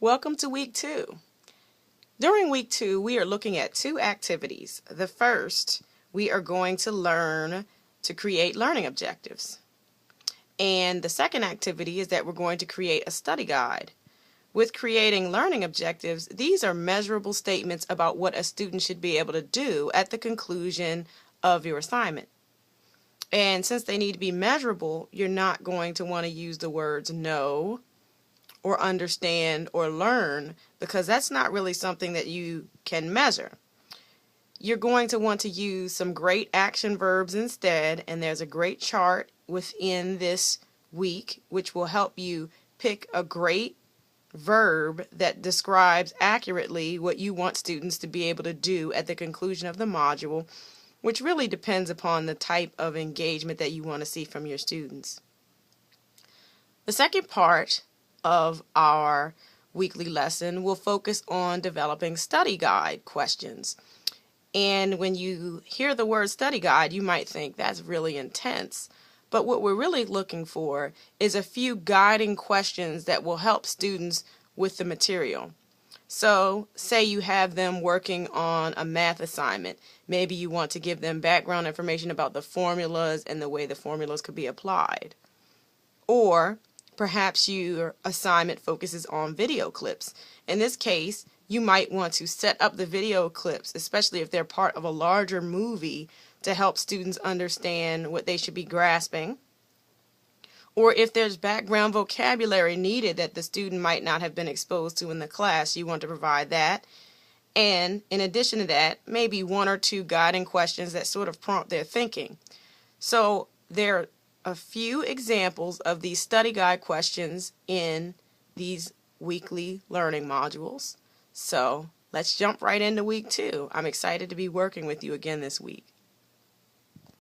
Welcome to week 2. During week 2, we are looking at 2 activities. The first, we are going to learn to create learning objectives. And the second activity is that we're going to create a study guide. With creating learning objectives, these are measurable statements about what a student should be able to do at the conclusion of your assignment. And since they need to be measurable, you're not going to want to use the words know or understand or learn, because that's not really something that you can measure. You're going to want to use some great action verbs instead, and there's a great chart within this week which will help you pick a great verb that describes accurately what you want students to be able to do at the conclusion of the module, which really depends upon the type of engagement that you want to see from your students. The second part of our weekly lesson will focus on developing study guide questions. And when you hear the word study guide, you might think that's really intense. But what we're really looking for is a few guiding questions that will help students with the material. So, say you have them working on a math assignment. Maybe you want to give them background information about the formulas and the way the formulas could be applied. Or perhaps your assignment focuses on video clips. In this case, you might want to set up the video clips, especially if they're part of a larger movie, to help students understand what they should be grasping. Or if there's background vocabulary needed that the student might not have been exposed to in the class, you want to provide that. And in addition to that, maybe 1 or 2 guiding questions that sort of prompt their thinking. So there are a few examples of these study guide questions in these weekly learning modules. So let's jump right into week 2. I'm excited to be working with you again this week.